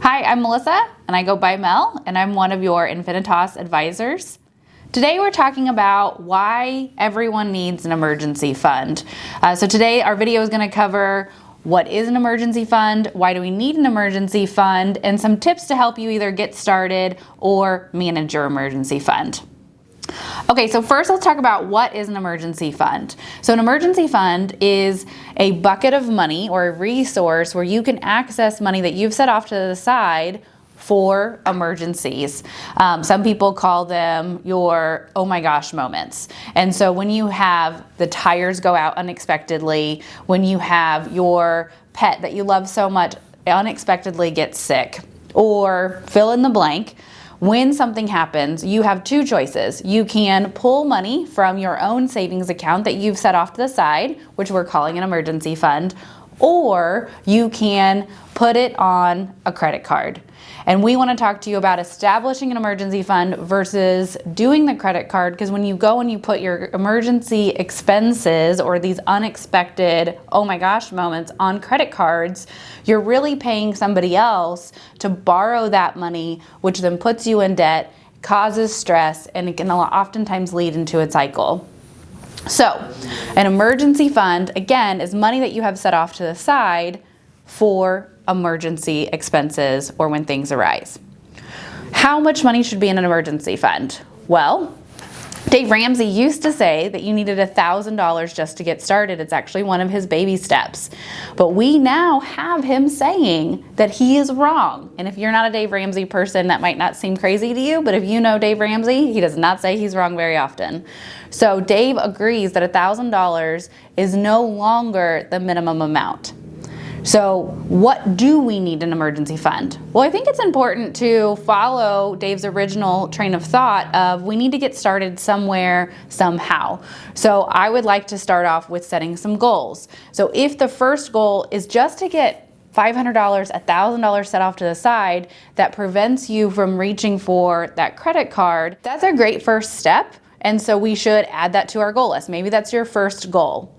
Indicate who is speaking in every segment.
Speaker 1: Hi, I'm Melissa, and I go by Mel, and I'm one of your Infinitas advisors. Today we're talking about why everyone needs an emergency fund. So today our video is going to cover what is an emergency fund, why do we need an emergency fund, and some tips to help you either get started or manage your emergency fund. Okay, so first let's talk about what is an emergency fund. So an emergency fund is a bucket of money or a resource where you can access money that you've set off to the side for emergencies. Some people call them your oh my gosh moments. And so when you have the tires go out unexpectedly, when you have your pet that you love so much unexpectedly get sick, or fill in the blank, when something happens, you have two choices. You can pull money from your own savings account that you've set off to the side, which we're calling an emergency fund, or you can put it on a credit card. And we want to talk to you about establishing an emergency fund versus doing the credit card, because when you go and you put your emergency expenses or these unexpected oh my gosh moments on credit cards, you're really paying somebody else to borrow that money, which then puts you in debt, causes stress, and it can oftentimes lead into a cycle. So an emergency fund, again, is money that you have set off to the side for emergency expenses or when things arise. How much money should be in an emergency fund? Well, Dave Ramsey used to say that you needed $1,000 just to get started. It's actually one of his baby steps. But we now have him saying that he is wrong. And if you're not a Dave Ramsey person, that might not seem crazy to you, but if you know Dave Ramsey, he does not say he's wrong very often. So Dave agrees that $1,000 is no longer the minimum amount. So what do we need an emergency fund? Well, I think it's important to follow Dave's original train of thought of we need to get started somewhere, somehow. So I would like to start off with setting some goals. So if the first goal is just to get $500, $1,000 set off to the side that prevents you from reaching for that credit card, that's a great first step. And so we should add that to our goal list. Maybe that's your first goal.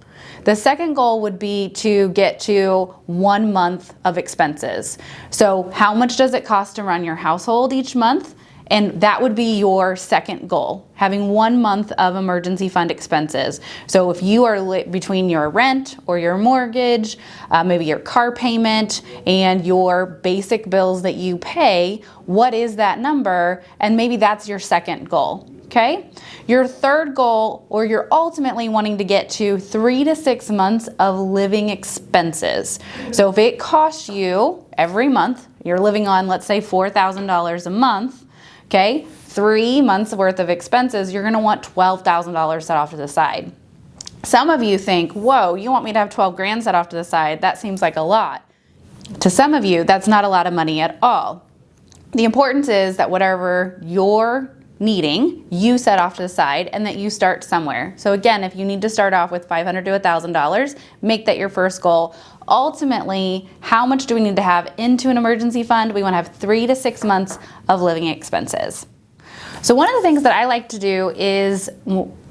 Speaker 1: The second goal would be to get to 1 month of expenses. So how much does it cost to run your household each month? And that would be your second goal, having 1 month of emergency fund expenses. So if you are between your rent or your mortgage, maybe your car payment and your basic bills that you pay, what is that number? And maybe that's your second goal. Okay? Your third goal, or you're ultimately wanting to get to 3 to 6 months of living expenses. So if it costs you every month, you're living on, let's say, $4,000 a month, okay? 3 months worth of expenses, you're gonna want $12,000 set off to the side. Some of you think, whoa, you want me to have 12 grand set off to the side? That seems like a lot. To some of you, that's not a lot of money at all. The importance is that whatever you're needing, you set off to the side and that you start somewhere. So again, if you need to start off with $500 to $1,000, make that your first goal. Ultimately, how much do we need to have into an emergency fund? We want to have 3 to 6 months of living expenses. So one of the things that I like to do is,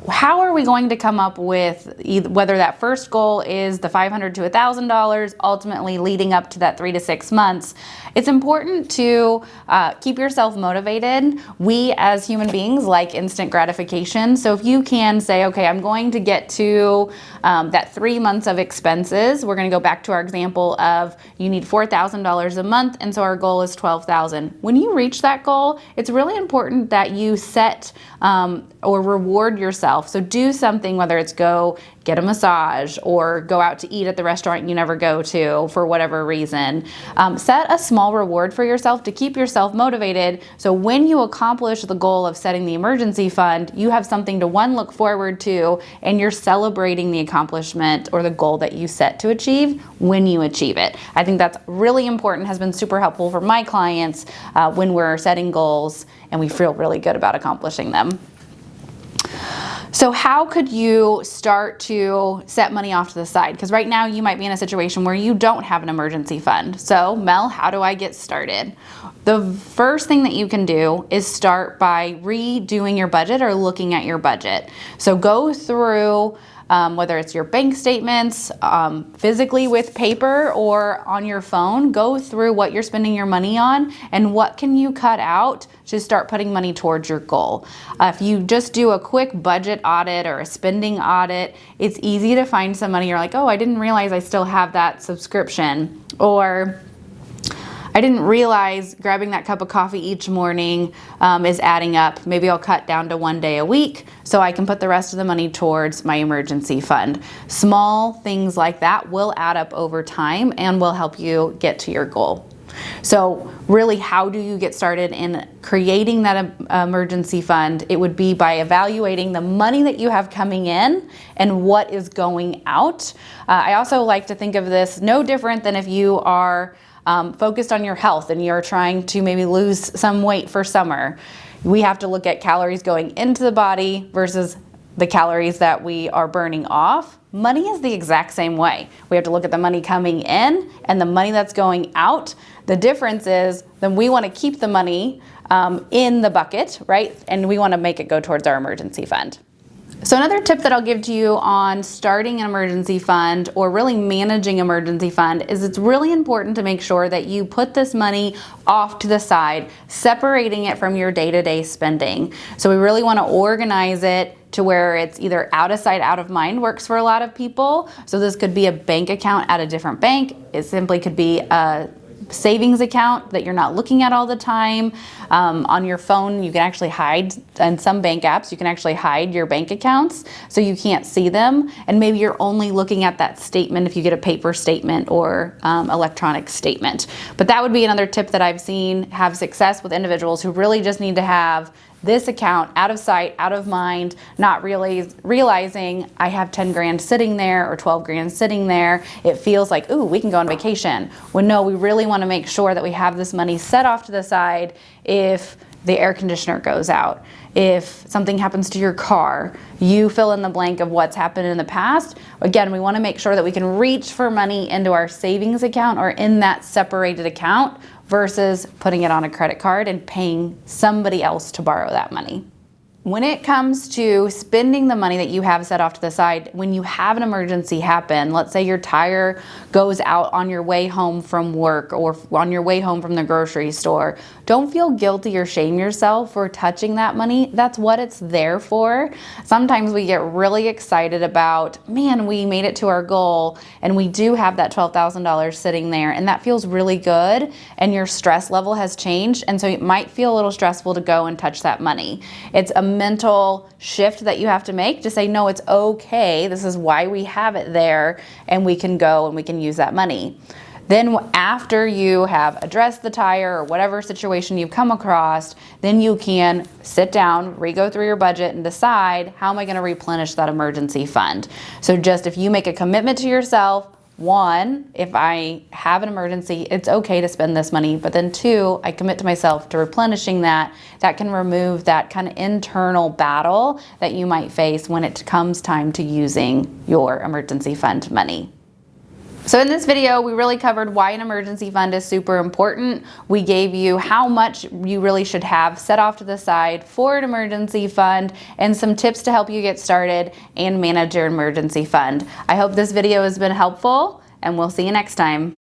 Speaker 1: how are we going to come up with whether that first goal is the $500 to $1,000, ultimately leading up to that 3 to 6 months? It's important to keep yourself motivated. We as human beings like instant gratification. So if you can say, okay, I'm going to get to that 3 months of expenses. We're going to go back to our example of you need $4,000 a month, and so our goal is $12,000. When you reach that goal, it's really important that you set or reward yourself. So do something, whether it's go get a massage or go out to eat at the restaurant you never go to for whatever reason. Set a small reward for yourself to keep yourself motivated. So when you accomplish the goal of setting the emergency fund, you have something to look forward to, and you're celebrating the accomplishment or the goal that you set to achieve when you achieve it. I think that's really important, has been super helpful for my clients when we're setting goals and we feel really good about accomplishing them. So how could you start to set money off to the side? Because right now you might be in a situation where you don't have an emergency fund. So Mel, how do I get started? The first thing that you can do is start by redoing your budget or looking at your budget. So go through whether it's your bank statements, physically with paper or on your phone. Go through what you're spending your money on and what can you cut out to start putting money towards your goal. If you just do a quick budget audit or a spending audit, it's easy to find some money. You're like, oh, I didn't realize I still have that subscription, or I didn't realize grabbing that cup of coffee each morning is adding up. Maybe I'll cut down to 1 day a week so I can put the rest of the money towards my emergency fund. Small things like that will add up over time and will help you get to your goal. So really, how do you get started in creating that emergency fund? It would be by evaluating the money that you have coming in and what is going out. I also like to think of this no different than if you are focused on your health and you're trying to maybe lose some weight for summer. We have to look at calories going into the body versus the calories that we are burning off. Money is the exact same way. We have to look at the money coming in and the money that's going out. The difference is then we want to keep the money in the bucket, right? And we want to make it go towards our emergency fund. So another tip that I'll give to you on starting an emergency fund or really managing emergency fund is it's really important to make sure that you put this money off to the side, separating it from your day-to-day spending. So we really want to organize it to where it's either out of sight, out of mind works for a lot of people. So this could be a bank account at a different bank. It simply could be a savings account that you're not looking at all the time. On your phone, you can actually hide, and some bank apps, you can actually hide your bank accounts so you can't see them. And maybe you're only looking at that statement if you get a paper statement or electronic statement. But that would be another tip that I've seen have success with individuals who really just need to have this account out of sight, out of mind, not realizing I have 10 grand sitting there or 12 grand sitting there. It feels like, ooh, we can go on vacation. When no, we really want to make sure that we have this money set off to the side if the air conditioner goes out, if something happens to your car, you fill in the blank of what's happened in the past. Again, we want to make sure that we can reach for money into our savings account or in that separated account versus putting it on a credit card and paying somebody else to borrow that money. When it comes to spending the money that you have set off to the side, when you have an emergency happen, let's say your tire goes out on your way home from work or on your way home from the grocery store, don't feel guilty or shame yourself for touching that money. That's what it's there for. Sometimes we get really excited about, man, we made it to our goal and we do have that $12,000 sitting there and that feels really good and your stress level has changed, and so it might feel a little stressful to go and touch that money. It's a mental shift that you have to make to say, no, it's okay. This is why we have it there and we can go and we can use that money. Then after you have addressed the tire or whatever situation you've come across, then you can sit down, re-go through your budget and decide, how am I going to replenish that emergency fund? So just if you make a commitment to yourself, one, if I have an emergency, it's okay to spend this money. But then two, I commit to myself to replenishing that. That can remove that kind of internal battle that you might face when it comes time to using your emergency fund money. So in this video, we really covered why an emergency fund is super important. We gave you how much you really should have set off to the side for an emergency fund and some tips to help you get started and manage your emergency fund. I hope this video has been helpful, and we'll see you next time.